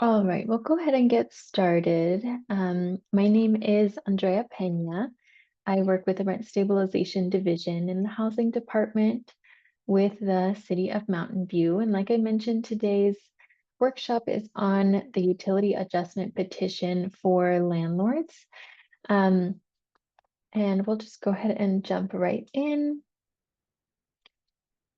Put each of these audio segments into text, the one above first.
All right, we'll go ahead and get started. My name is Andrea Pena. I work with the Rent Stabilization Division in the Housing Department with the City of Mountain View. And like I mentioned, today's workshop is on the utility adjustment petition for landlords. Um, and we'll just go ahead and jump right in.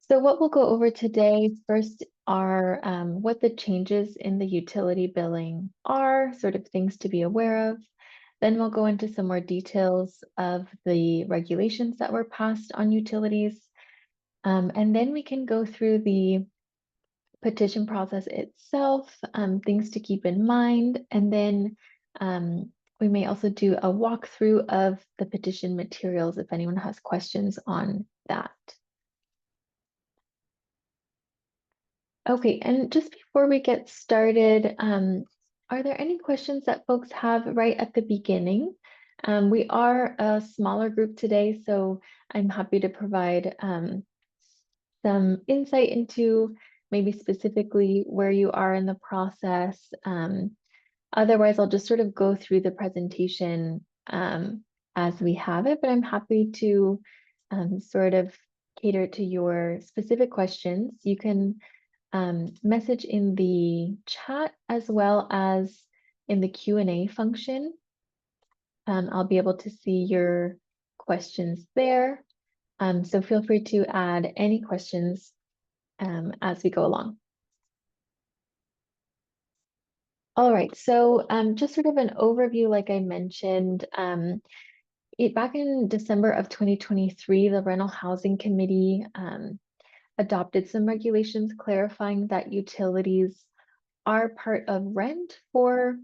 So what we'll go over today first are what the changes in the utility billing are, sort of things to be aware of. Then we'll go into some more details of the regulations that were passed on utilities. And then we can go through the petition process itself, things to keep in mind. And then we may also do a walkthrough of the petition materials if anyone has questions on that. Okay, and just before we get started, are there any questions that folks have right at the beginning? We are a smaller group today, so I'm happy to provide some insight into maybe specifically where you are in the process. Otherwise, I'll just sort of go through the presentation as we have it, but I'm happy to sort of cater to your specific questions. You can message in the chat as well as in the Q&A function. I'll be able to see your questions there. So feel free to add any questions as we go along. All right, so just sort of an overview, like I mentioned, back in December of 2023, the Rental Housing Committee adopted some regulations clarifying that utilities are part of rent for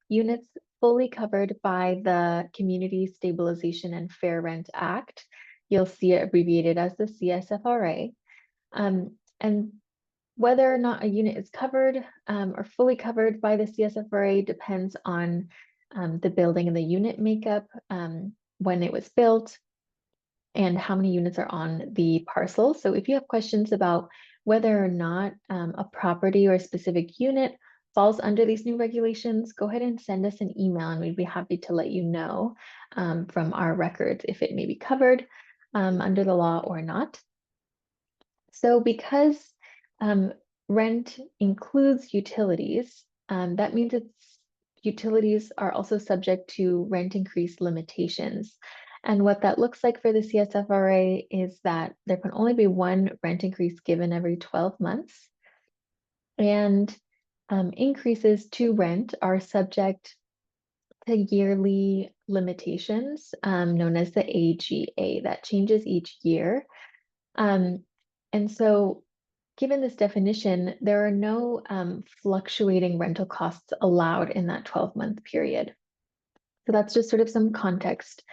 units fully covered by the Community Stabilization and Fair Rent Act. You'll see it abbreviated as the CSFRA. And whether or not a unit is covered or fully covered by the CSFRA depends on the building and the unit makeup, when it was built, and how many units are on the parcel. So if you have questions about whether or not a property or a specific unit falls under these new regulations, go ahead and send us an email and we'd be happy to let you know from our records if it may be covered under the law or not. So because rent includes utilities, that means utilities are also subject to rent increase limitations. And what that looks like for the CSFRA is that there can only be one rent increase given every 12 months. And increases to rent are subject to yearly limitations known as the AGA that changes each year. And so given this definition, there are no fluctuating rental costs allowed in that 12-month period. So that's just sort of some context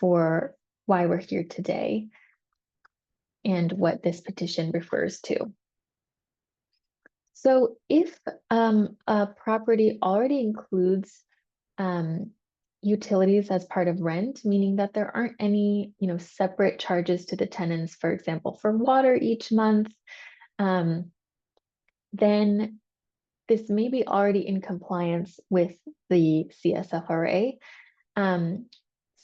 for why we're here today and what this petition refers to. So if a property already includes utilities as part of rent, meaning that there aren't any, separate charges to the tenants, for example, for water each month, then this may be already in compliance with the CSFRA.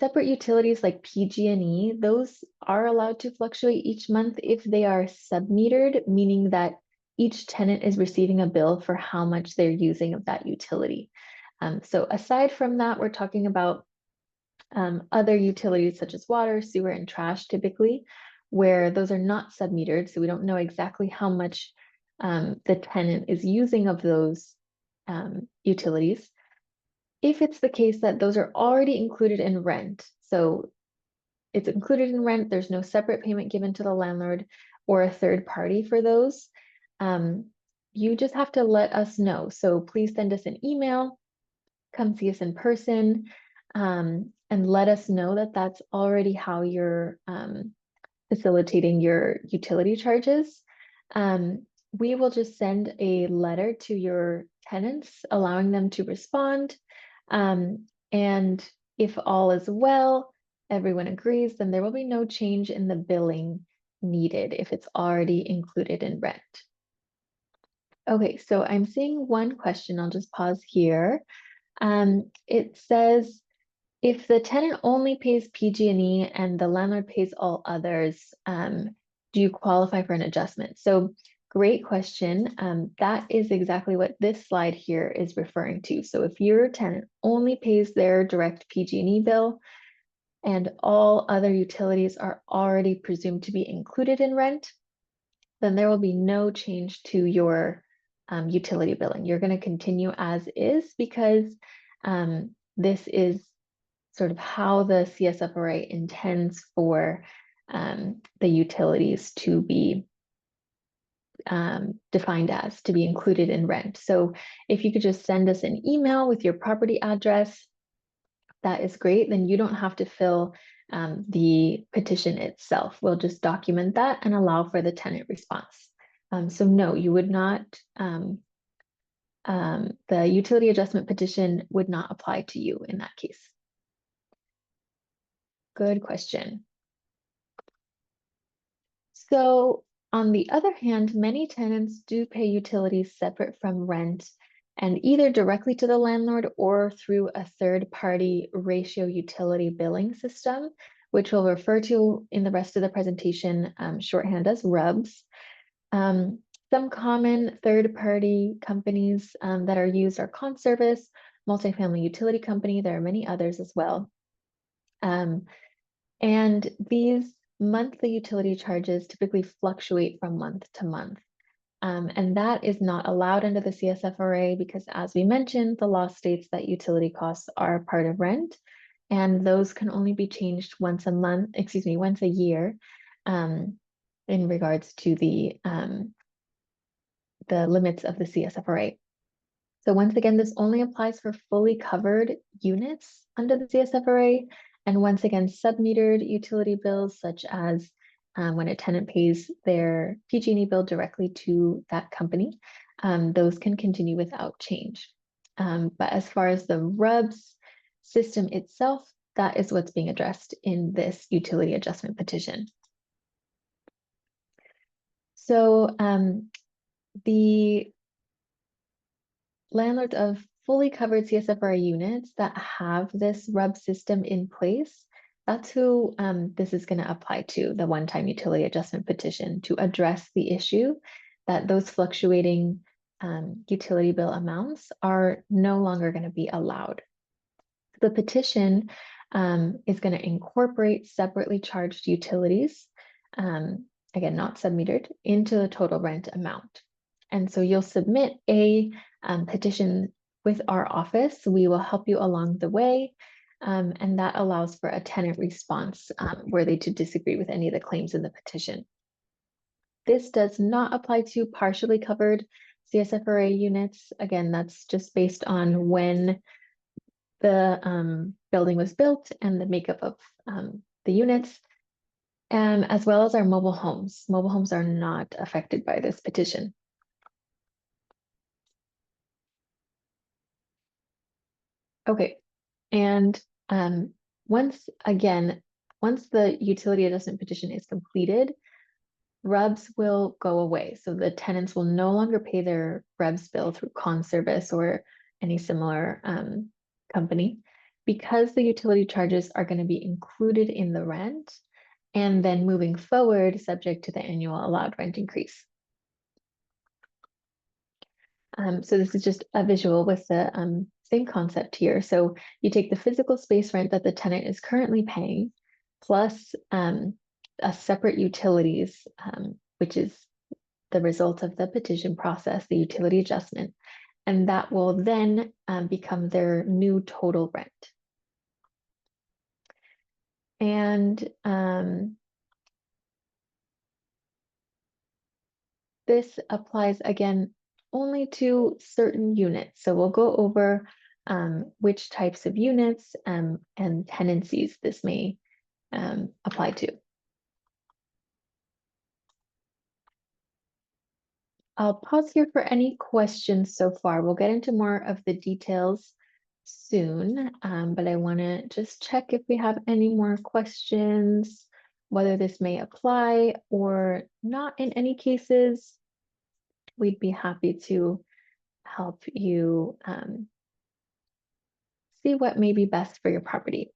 Separate utilities like PG&E, those are allowed to fluctuate each month if they are submetered, meaning that each tenant is receiving a bill for how much they're using of that utility. So aside from that, we're talking about other utilities such as water, sewer, and trash typically, where those are not submetered. So we don't know exactly how much the tenant is using of those utilities. If it's the case that those are already included in rent, so it's included in rent, there's no separate payment given to the landlord or a third party for those, you just have to let us know. So please send us an email, come see us in person, and let us know that that's already how you're facilitating your utility charges. We will just send a letter to your tenants allowing them to respond. And if all is well, everyone agrees, then there will be no change in the billing needed if it's already included in rent. Okay, so I'm seeing one question. I'll just pause here. It says, if the tenant only pays PG&E and the landlord pays all others, do you qualify for an adjustment? So great question. That is exactly what this slide here is referring to. So if your tenant only pays their direct PG&E bill and all other utilities are already presumed to be included in rent, then there will be no change to your utility billing. You're going to continue as is because this is sort of how the CSFRA intends for the utilities to be defined as, to be included in rent. So if you could just send us an email with your property address, that is great. Then you don't have to fill the petition itself. We'll just document that and allow for the tenant response. So no, you would not, the utility adjustment petition would not apply to you in that case. Good question. So on the other hand, many tenants do pay utilities separate from rent and either directly to the landlord or through a third-party ratio utility billing system, which we'll refer to in the rest of the presentation shorthand as RUBS. Some common third-party companies that are used are Conservice, Multifamily Utility Company. There are many others as well. And these monthly utility charges typically fluctuate from month to month. And that is not allowed under the CSFRA because, as we mentioned, the law states that utility costs are part of rent, and those can only be changed once a month, excuse me, once a year, in regards to the limits of the CSFRA. So once again, this only applies for fully covered units under the CSFRA. And once again, sub-metered utility bills, such as when a tenant pays their PG&E bill directly to that company, those can continue without change. But as far as the RUBS system itself, that is what's being addressed in this utility adjustment petition. So the landlords of fully covered CSFRA units that have this RUB system in place, that's who this is going to apply to, the one-time utility adjustment petition, to address the issue that those fluctuating utility bill amounts are no longer going to be allowed. The petition is going to incorporate separately charged utilities, again, not submetered, into the total rent amount. And so you'll submit a petition with our office. We will help you along the way. And that allows for a tenant response were they to disagree with any of the claims in the petition. This does not apply to partially covered CSFRA units. Again, that's just based on when the building was built and the makeup of the units, as well as our mobile homes. Mobile homes are not affected by this petition. Okay, and once the utility adjustment petition is completed, RUBS will go away. So the tenants will no longer pay their RUBS bill through Conservice or any similar company, because the utility charges are going to be included in the rent and then moving forward, subject to the annual allowed rent increase. So this is just a visual with the same concept here. So you take the physical space rent that the tenant is currently paying, plus a separate utilities, which is the result of the petition process, the utility adjustment, and that will then become their new total rent. And this applies again only to certain units. So we'll go over which types of units and tenancies this may apply to. I'll pause here for any questions so far. We'll get into more of the details soon, but I want to just check if we have any more questions, whether this may apply or not in any cases. we'd be happy to help you see what may be best for your property.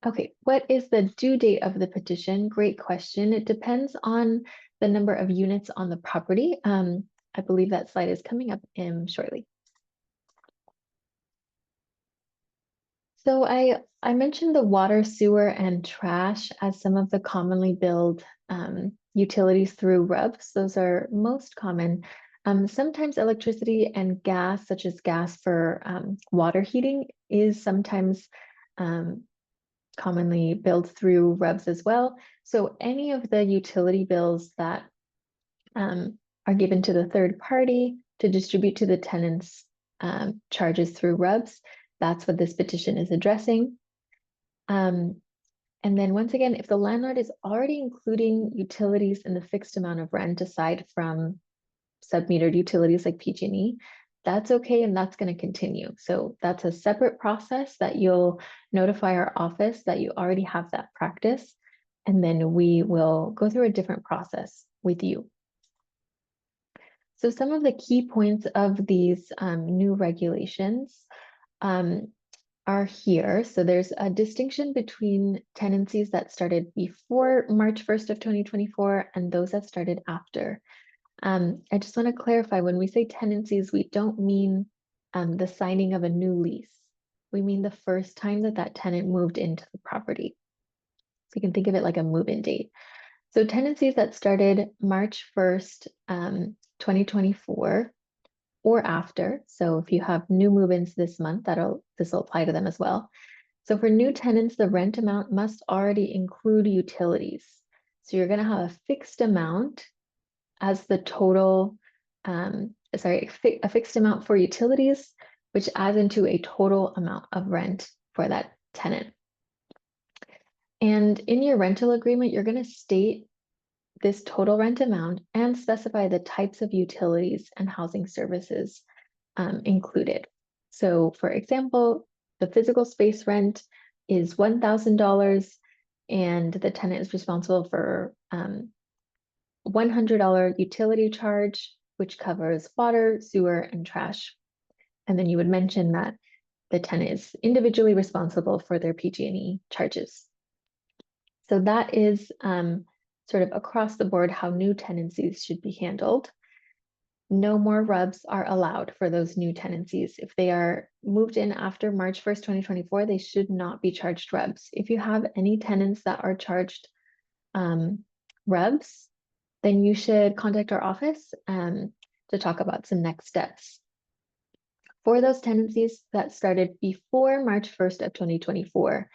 Okay, what is the due date of the petition? Great question. It depends on the number of units on the property. I believe that slide is coming up shortly. So I mentioned the water, sewer, and trash as some of the commonly billed utilities through RUBS. Those are most common. Sometimes electricity and gas, such as gas for water heating, is sometimes commonly billed through RUBS as well. So any of the utility bills that are given to the third party to distribute to the tenants charges through RUBS, that's what this petition is addressing. And then once again, if the landlord is already including utilities in the fixed amount of rent aside from sub-metered utilities like PG&E, that's okay, and that's going to continue. So that's a separate process that you'll notify our office that you already have that practice, and then we will go through a different process with you. So some of the key points of these new regulations are here. So there's a distinction between tenancies that started before March 1st of 2024 and those that started after. I just want to clarify, when we say tenancies, we don't mean the signing of a new lease. We mean the first time that that tenant moved into the property. So you can think of it like a move-in date. So tenancies that started March 1st, 2024 or after. So if you have new move-ins this month, this will apply to them as well. So for new tenants, the rent amount must already include utilities. So you're going to have a fixed amount as the total, a fixed amount for utilities, which adds into a total amount of rent for that tenant. And in your rental agreement, you're going to state this total rent amount and specify the types of utilities and housing services included. So for example, the physical space rent is $1,000 and the tenant is responsible for $100 utility charge, which covers water, sewer, and trash. And then you would mention that the tenant is individually responsible for their PG&E charges. So that is sort of across the board how new tenancies should be handled. No more RUBS are allowed for those new tenancies. If they are moved in after March 1st, 2024, they should not be charged RUBS. If you have any tenants that are charged RUBS, then you should contact our office to talk about some next steps. For those tenancies that started before March 1st of 2024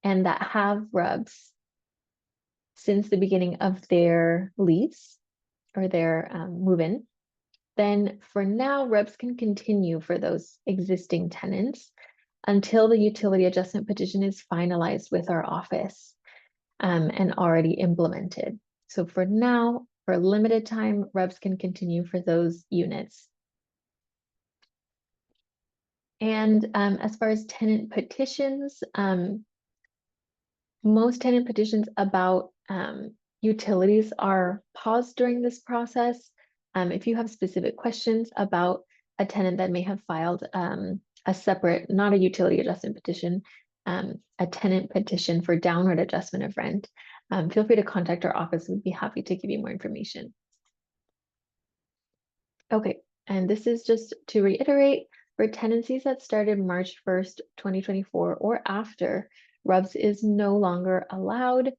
and that have RUBS since the beginning of their lease or their move-in, then for now, RUBS can continue for those existing tenants until the utility adjustment petition is finalized with our office and already implemented. So for now, for a limited time, RUBS can continue for those units. And as far as tenant petitions, most tenant petitions about utilities are paused during this process. If you have specific questions about a tenant that may have filed a separate, not a utility adjustment petition, a tenant petition for downward adjustment of rent, feel free to contact our office. We'd be happy to give you more information. Okay, and this is just to reiterate, for tenancies that started March 1st, 2024 or after, RUBS is no longer allowed,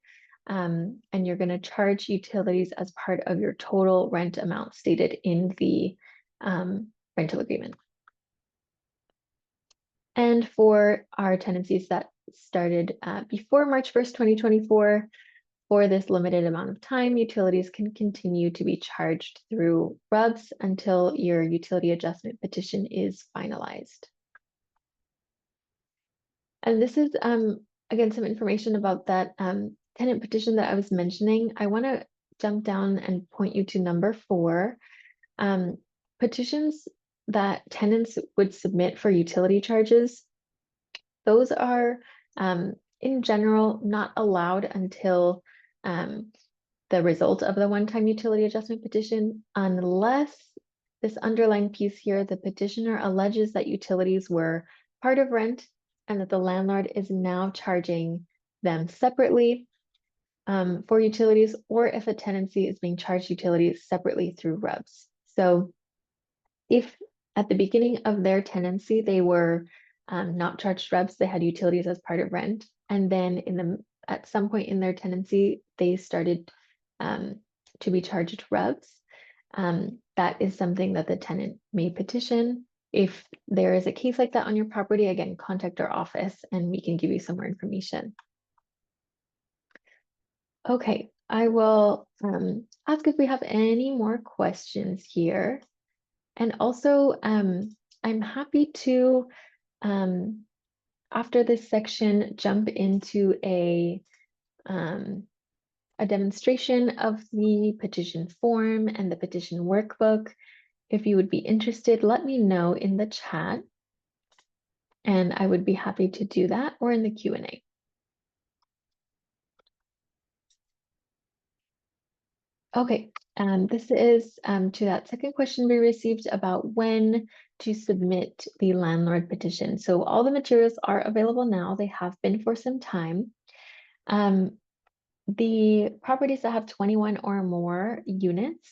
and you're going to charge utilities as part of your total rent amount stated in the rental agreement. And for our tenancies that started before March 1st, 2024, for this limited amount of time, utilities can continue to be charged through RUBS until your utility adjustment petition is finalized. And this is, again, some information about that tenant petition that I was mentioning. I want to jump down and point you to number 4. Petitions that tenants would submit for utility charges, those are in general, not allowed until the result of the one-time utility adjustment petition, unless this underlying piece here, the petitioner alleges that utilities were part of rent and that the landlord is now charging them separately for utilities, or if a tenancy is being charged utilities separately through RUBS. So if at the beginning of their tenancy, they were not charged RUBS, they had utilities as part of rent, and then at some point in their tenancy, they started to be charged RUBS. That is something that the tenant may petition. If there is a case like that on your property, again, contact our office and we can give you some more information. Okay, I will ask if we have any more questions here. And also, I'm happy to, after this section, jump into a demonstration of the petition form and the petition workbook. If you would be interested, let me know in the chat, and I would be happy to do that, or in the Q&A. Okay, this is to that second question we received about when to submit the landlord petition. So all the materials are available now. They have been for some time. The properties that have 21 or more units,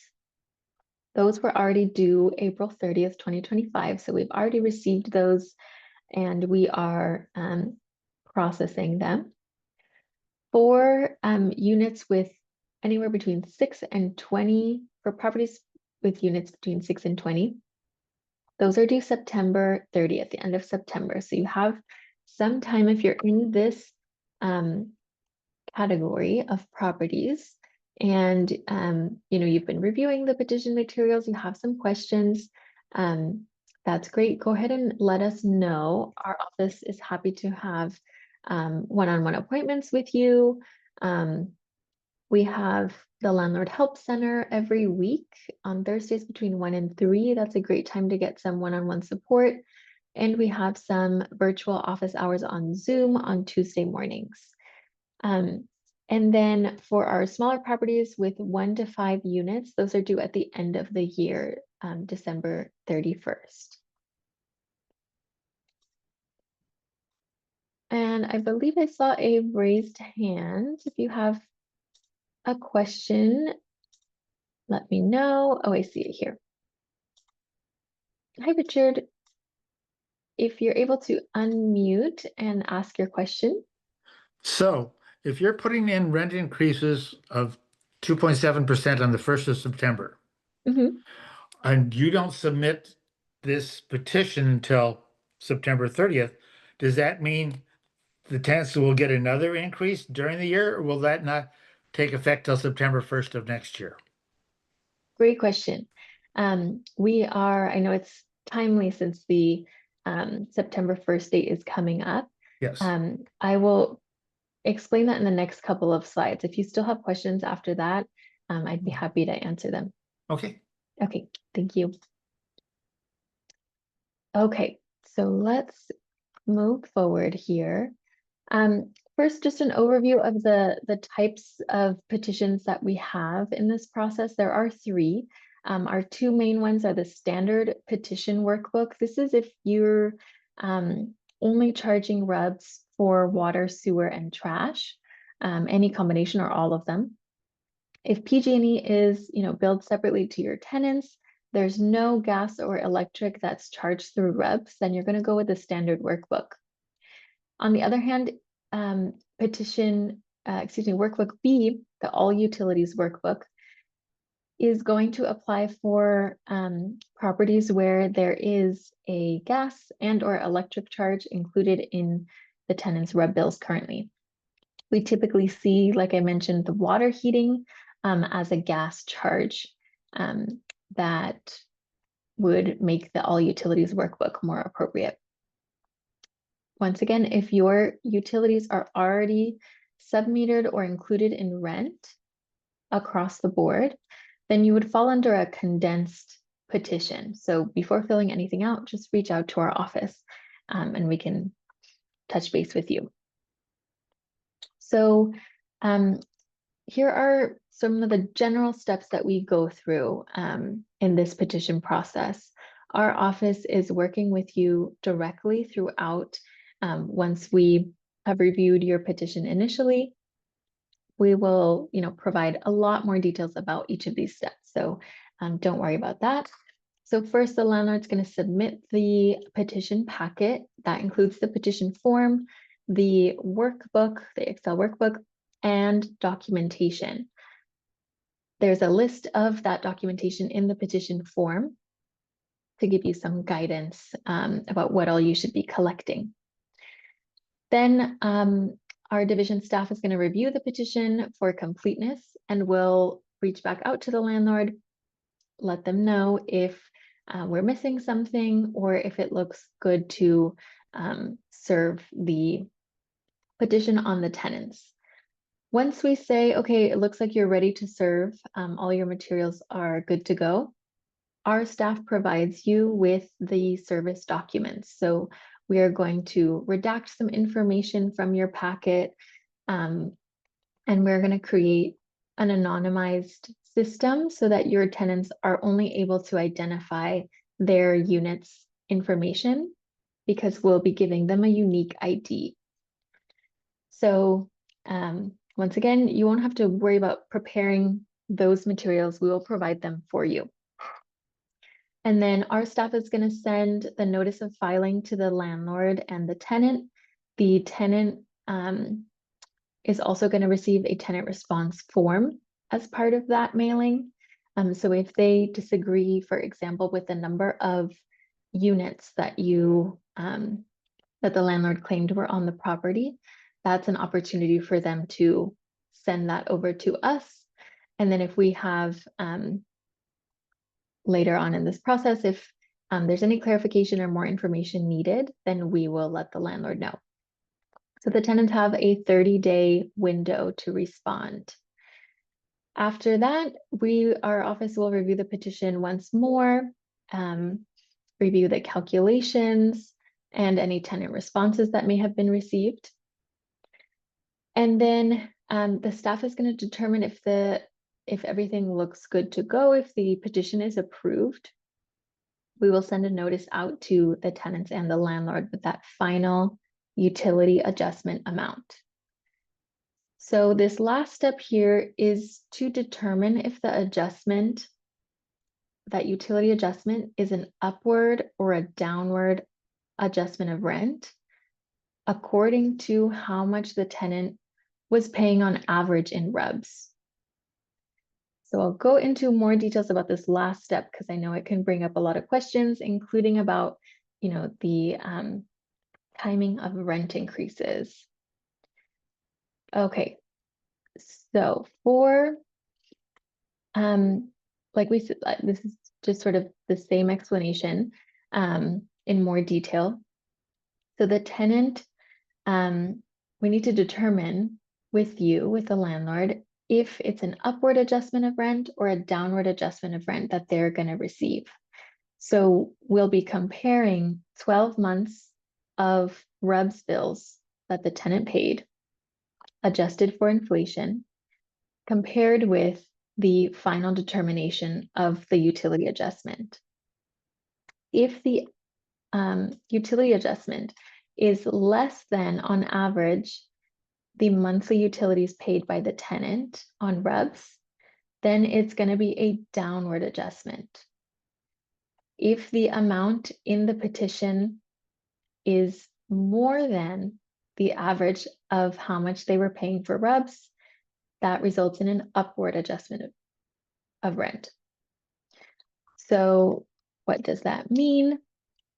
those were already due April 30th, 2025. So we've already received those and we are processing them. For units with anywhere between 6 and 20, for properties with units between 6 and 20, those are due September 30th, the end of September. So you have some time if you're in this category of properties and you've been reviewing the petition materials, you have some questions, that's great. Go ahead and let us know. Our office is happy to have one-on-one appointments with you. We have the Landlord Help Center every week on Thursdays between 1 and 3. That's a great time to get some one-on-one support. And we have some virtual office hours on Zoom on Tuesday mornings. And then for our smaller properties with 1 to 5 units, those are due at the end of the year, December 31st. And I believe I saw a raised hand. If you have a question, let me know. Oh, I see it here. Hi, Richard. If you're able to unmute and ask your question. So if you're putting in rent increases of 2.7% on the 1st of September, and you don't submit this petition until September 30th, does that mean the tenants will get another increase during the year, or will that not take effect till September 1st of next year? Great question. I know it's timely since the September 1st date is coming up. Yes. I will explain that in the next couple of slides. If you still have questions after that, I'd be happy to answer them. Okay. Okay, thank you. Okay, so let's move forward here. First, just an overview of the types of petitions that we have in this process. There are 3. Our 2 main ones are the standard petition workbook. This is if you're only charging RUBS for water, sewer, and trash, any combination or all of them. If PG&E is billed separately to your tenants, there's no gas or electric that's charged through RUBS, then you're going to go with the standard workbook. On the other hand, workbook B, the all utilities workbook, is going to apply for properties where there is a gas and or electric charge included in the tenant's RUB bills currently. We typically see, like I mentioned, the water heating as a gas charge that would make the all utilities workbook more appropriate. Once again, if your utilities are already submetered or included in rent across the board, then you would fall under a condensed petition. So before filling anything out, just reach out to our office and we can touch base with you. So here are some of the general steps that we go through in this petition process. Our office is working with you directly throughout. Once we have reviewed your petition initially, we will, provide a lot more details about each of these steps. So don't worry about that. So first, the landlord's going to submit the petition packet. That includes the petition form, the workbook, the Excel workbook, and documentation. There's a list of that documentation in the petition form to give you some guidance about what all you should be collecting. Then our division staff is going to review the petition for completeness and will reach back out to the landlord, let them know if we're missing something or if it looks good to serve the petition on the tenants. Once we say, okay, it looks like you're ready to serve, all your materials are good to go, our staff provides you with the service documents. So we are going to redact some information from your packet, and we're going to create an anonymized system so that your tenants are only able to identify their unit's information because we'll be giving them a unique ID. So once again, you won't have to worry about preparing those materials. We will provide them for you. And then our staff is going to send the notice of filing to the landlord and the tenant. The tenant is also going to receive a tenant response form as part of that mailing. So if they disagree, for example, with the number of units that that the landlord claimed were on the property, that's an opportunity for them to send that over to us. And then if we have later on in this process, if there's any clarification or more information needed, then we will let the landlord know. So the tenants have a 30-day window to respond. After that, our office will review the petition once more, review the calculations and any tenant responses that may have been received. And then the staff is going to determine if everything looks good to go, if the petition is approved. We will send a notice out to the tenants and the landlord with that final utility adjustment amount. So this last step here is to determine if the adjustment, that utility adjustment, is an upward or a downward adjustment of rent according to how much the tenant was paying on average in RUBS. So I'll go into more details about this last step because I know it can bring up a lot of questions, including about, the timing of rent increases. Okay, so for, like we said, this is just sort of the same explanation in more detail. So the tenant, we need to determine with the landlord, if it's an upward adjustment of rent or a downward adjustment of rent that they're going to receive. So we'll be comparing 12 months of RUBS bills that the tenant paid, adjusted for inflation, compared with the final determination of the utility adjustment. If the utility adjustment is less than, on average, the monthly utilities paid by the tenant on RUBS, then it's going to be a downward adjustment. If the amount in the petition is more than the average of how much they were paying for RUBS, that results in an upward adjustment of rent. So what does that mean?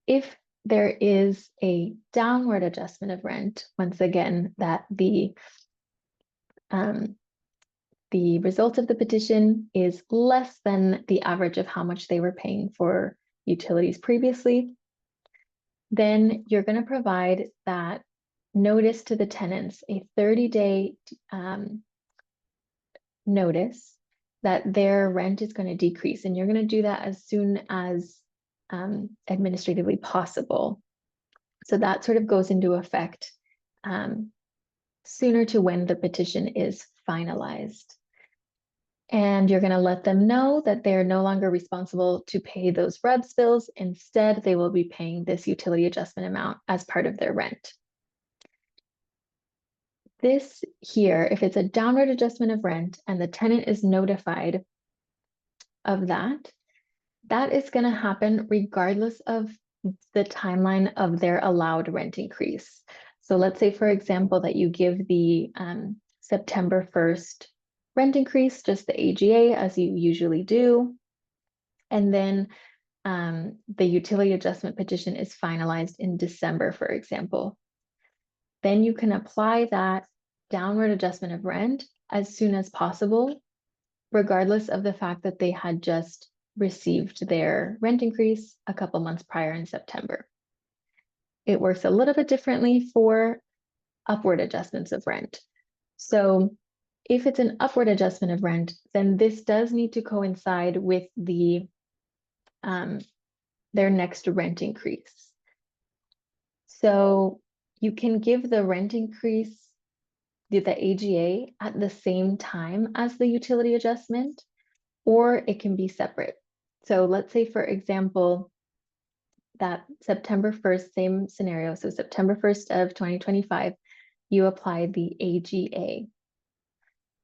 If there is a downward adjustment of rent, once again, that the result of the petition is less than the average of how much they were paying for utilities previously, then you're going to provide that notice to the tenants, a 30-day notice that their rent is going to decrease. And you're going to do that as soon as administratively possible. So that sort of goes into effect sooner to when the petition is finalized. And you're going to let them know that they're no longer responsible to pay those REBS bills. Instead, they will be paying this utility adjustment amount as part of their rent. This here, if it's a downward adjustment of rent and the tenant is notified of that, that is going to happen regardless of the timeline of their allowed rent increase. So let's say, for example, that you give the September 1st rent increase, just the AGA, as you usually do. And then the utility adjustment petition is finalized in December, for example. Then you can apply that downward adjustment of rent as soon as possible, regardless of the fact that they had just received their rent increase a couple months prior in September. It works a little bit differently for upward adjustments of rent. So if it's an upward adjustment of rent, then this does need to coincide with their next rent increase. So you can give the rent increase, the AGA, at the same time as the utility adjustment, or it can be separate. So let's say, for example, that September 1st, same scenario. So September 1st of 2025, you apply the AGA.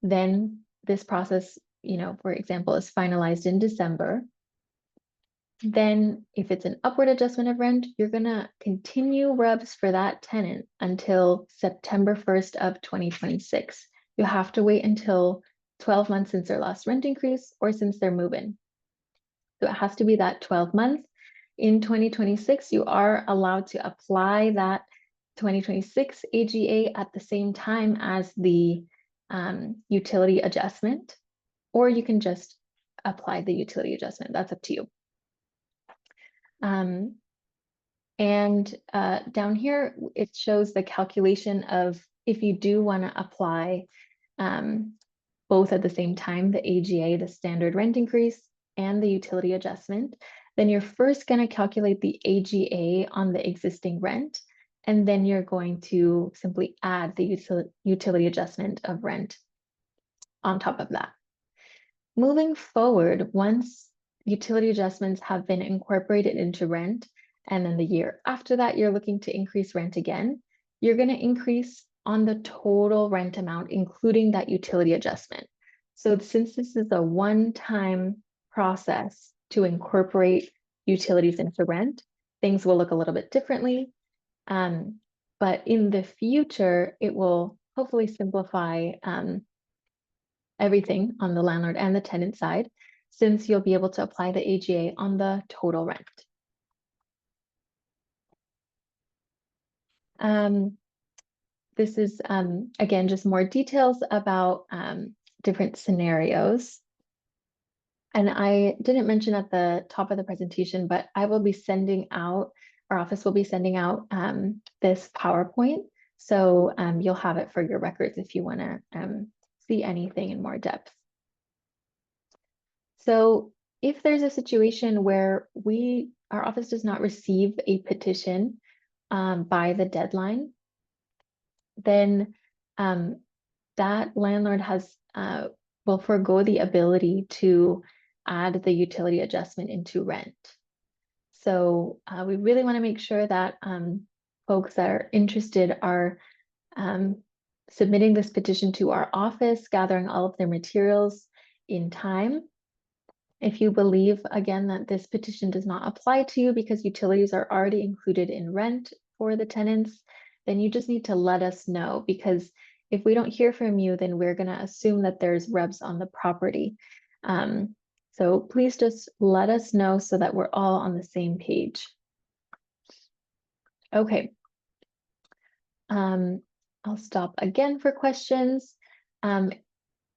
Then this process, for example, is finalized in December. Then if it's an upward adjustment of rent, you're going to continue REBS for that tenant until September 1st of 2026. You have to wait until 12 months since their last rent increase or since their move-in. So it has to be that 12 months. In 2026, you are allowed to apply that 2026 AGA at the same time as the utility adjustment, or you can just apply the utility adjustment. That's up to you. And down here, it shows the calculation of if you do want to apply both at the same time, the AGA, the standard rent increase, and the utility adjustment, then you're first going to calculate the AGA on the existing rent, and then you're going to simply add the utility adjustment of rent on top of that. Moving forward, once utility adjustments have been incorporated into rent, and then the year after that, you're looking to increase rent again, you're going to increase on the total rent amount, including that utility adjustment. So since this is a one-time process to incorporate utilities into rent, things will look a little bit differently. But in the future, it will hopefully simplify everything on the landlord and the tenant side, since you'll be able to apply the AGA on the total rent. This is, again, just more details about different scenarios. And I didn't mention at the top of the presentation, but I will be sending out, our office will be sending out this PowerPoint. So you'll have it for your records if you want to see anything in more depth. So if there's a situation where our office does not receive a petition by the deadline, then that landlord will forego the ability to add the utility adjustment into rent. So we really want to make sure that folks that are interested are submitting this petition to our office, gathering all of their materials in time. If you believe, again, that this petition does not apply to you because utilities are already included in rent for the tenants, then you just need to let us know, because if we don't hear from you, then we're going to assume that there's REBS on the property. So please just let us know so that we're all on the same page. Okay. I'll stop again for questions.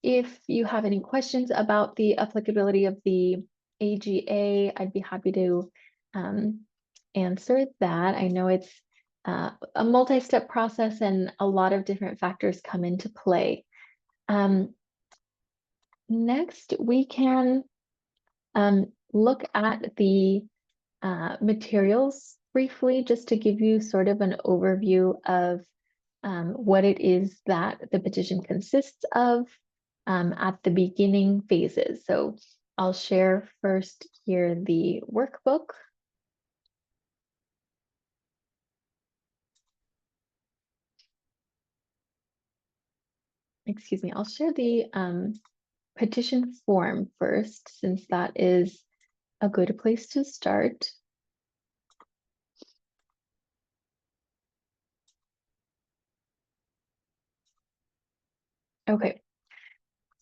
If you have any questions about the applicability of the AGA, I'd be happy to answer that. I know it's a multi-step process and a lot of different factors come into play. Next, we can look at the materials briefly, just to give you sort of an overview of what it is that the petition consists of at the beginning phases. So I'll share first here the workbook. Excuse me, I'll share the petition form first, since that is a good place to start. Okay,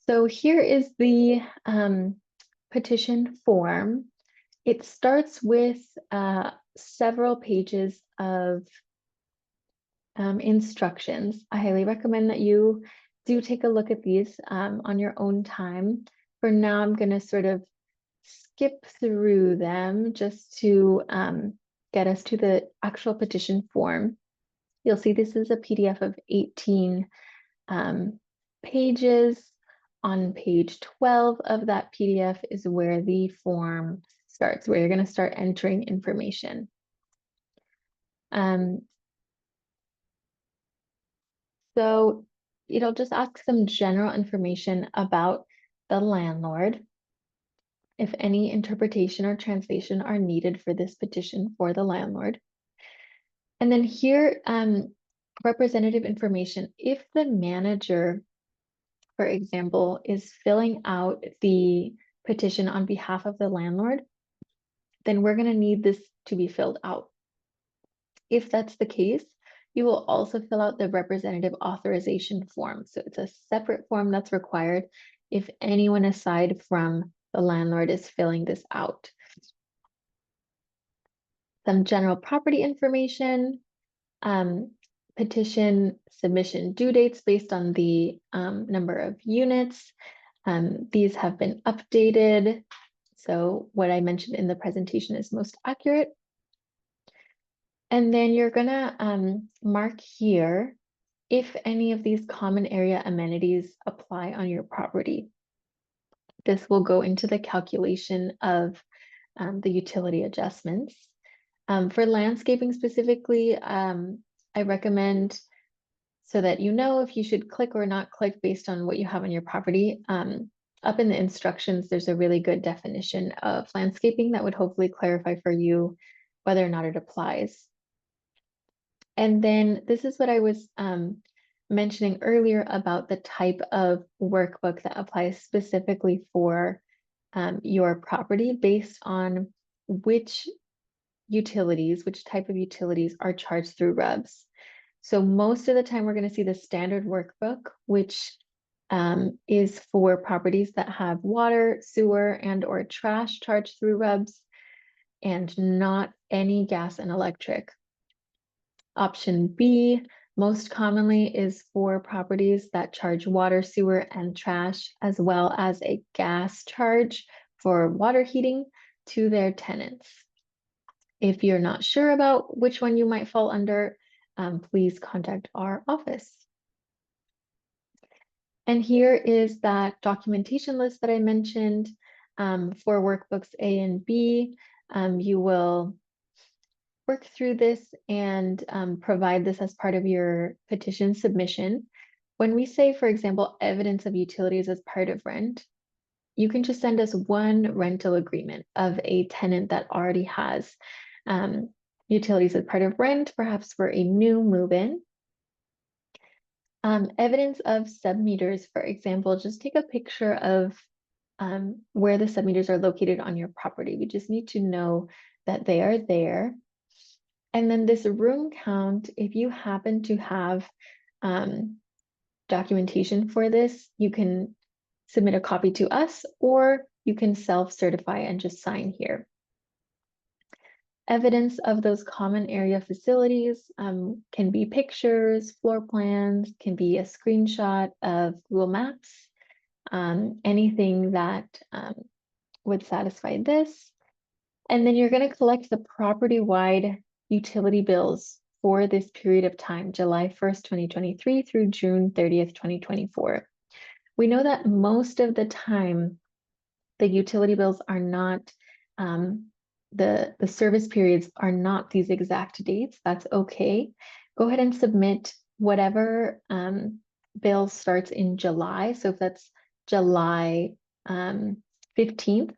so here is the petition form. It starts with several pages of instructions. I highly recommend that you do take a look at these on your own time. For now, I'm going to sort of skip through them just to get us to the actual petition form. You'll see this is a PDF of 18 pages. On page 12 of that PDF is where the form starts, where you're going to start entering information. So it'll just ask some general information about the landlord. If any interpretation or translation are needed for this petition for the landlord. And then here, representative information. If the manager, for example, is filling out the petition on behalf of the landlord, then we're going to need this to be filled out. If that's the case, you will also fill out the representative authorization form. So it's a separate form that's required if anyone aside from the landlord is filling this out. Some general property information, petition submission due dates based on the number of units. These have been updated. So what I mentioned in the presentation is most accurate. And then you're gonna mark here if any of these common area amenities apply on your property. This will go into the calculation of the utility adjustments. For landscaping specifically, I recommend, so that you know if you should click or not click based on what you have on your property. Up in the instructions, there's a really good definition of landscaping that would hopefully clarify for you whether or not it applies. And then this is what I was mentioning earlier about the type of workbook that applies specifically for your property based on which utilities, which type of utilities are charged through RUBS. So most of the time we're going to see the standard workbook, which is for properties that have water, sewer, and or trash charged through RUBS, and not any gas and electric. Option B, most commonly, is for properties that charge water, sewer, and trash, as well as a gas charge for water heating to their tenants. If you're not sure about which one you might fall under, please contact our office. And here is that documentation list that I mentioned for workbooks A and B. You will work through this and provide this as part of your petition submission. When we say, for example, evidence of utilities as part of rent, you can just send us one rental agreement of a tenant that already has utilities as part of rent, perhaps for a new move-in. Evidence of submeters, for example, just take a picture of where the submeters are located on your property. We just need to know that they are there. And then this room count, if you happen to have documentation for this, you can submit a copy to us, or you can self-certify and just sign here. Evidence of those common area facilities can be pictures, floor plans, can be a screenshot of Google Maps, anything that would satisfy this. And then you're going to collect the property-wide utility bills for this period of time, July 1st, 2023 through June 30th, 2024. We know that most of the time, the utility bills are not, the service periods are not these exact dates. That's okay. Go ahead and submit whatever bill starts in July. So if that's July 15th,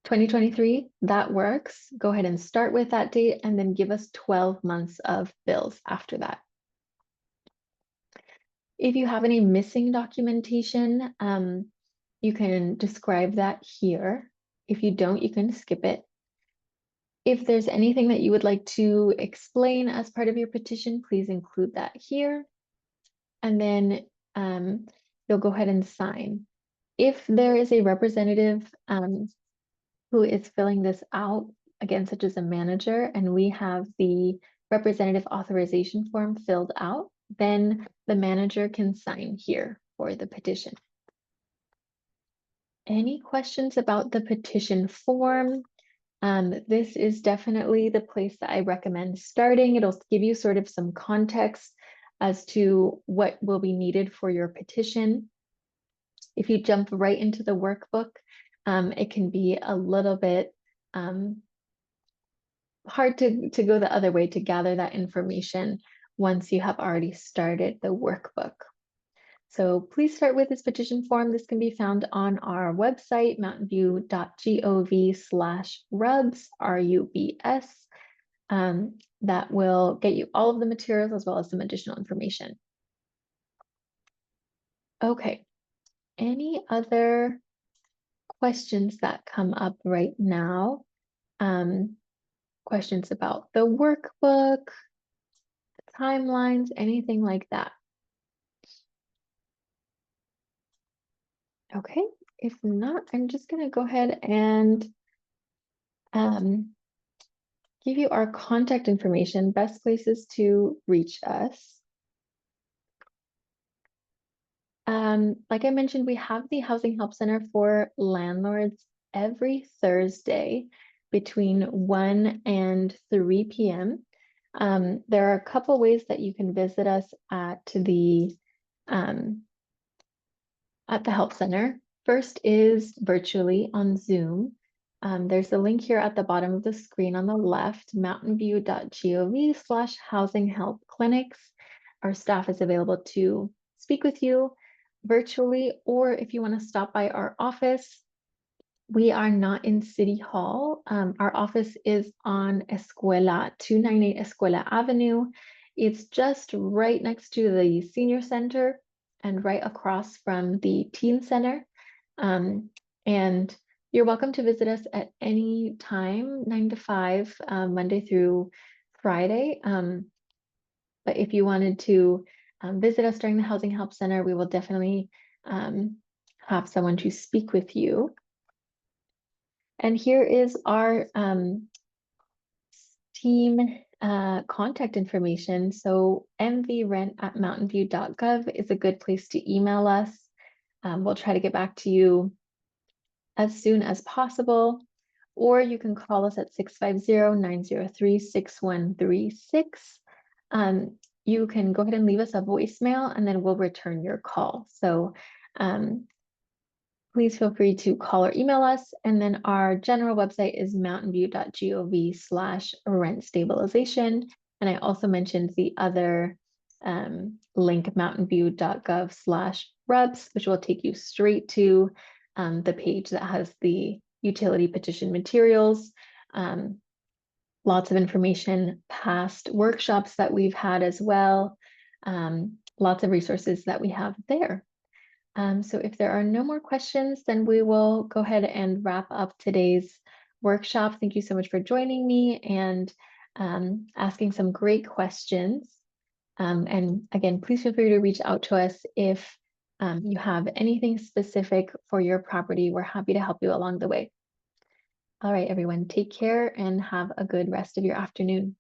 2023, that works. Go ahead and start with that date and then give us 12 months of bills after that. If you have any missing documentation, you can describe that here. If you don't, you can skip it. If there's anything that you would like to explain as part of your petition, please include that here. And then you'll go ahead and sign. If there is a representative who is filling this out, again, such as a manager, and we have the representative authorization form filled out, then the manager can sign here for the petition. Any questions about the petition form? This is definitely the place that I recommend starting. It'll give you sort of some context as to what will be needed for your petition. If you jump right into the workbook, it can be a little bit hard to go the other way to gather that information once you have already started the workbook. So please start with this petition form. This can be found on our website, mountainview.gov/rubs, RUBS. That will get you all of the materials as well as some additional information. Okay, any other questions that come up right now? Questions about the workbook, timelines, anything like that? Okay, if not, I'm just gonna go ahead and give you our contact information, best places to reach us. Like I mentioned, we have the Housing Help Center for landlords every Thursday between 1 and 3 p.m. There are a couple ways that you can visit us at the Help Center. First is virtually on Zoom. There's a link here at the bottom of the screen on the left, mountainview.gov/housing-help-clinics. Our staff is available to speak with you virtually, or if you want to stop by our office, we are not in City Hall. Our office is on Escuela, 298 Escuela Avenue. It's just right next to the Senior Center and right across from the Teen Center. And you're welcome to visit us at any time, 9 to 5, Monday through Friday. But if you wanted to visit us during the Housing Help Center, we will definitely have someone to speak with you. And here is our team contact information. So mvrent@mountainview.gov is a good place to email us. We'll try to get back to you as soon as possible, or you can call us at 650-903-6136. You can go ahead and leave us a voicemail and then we'll return your call. So please feel free to call or email us. And then our general website is mountainview.gov/rent stabilization. And I also mentioned the other link, mountainview.gov/rubs, which will take you straight to the page that has the utility petition materials. Lots of information, past workshops that we've had as well. Lots of resources that we have there. So if there are no more questions, then we will go ahead and wrap up today's workshop. Thank you so much for joining me and asking some great questions. And again, please feel free to reach out to us if you have anything specific for your property. We're happy to help you along the way. All right, everyone, take care and have a good rest of your afternoon.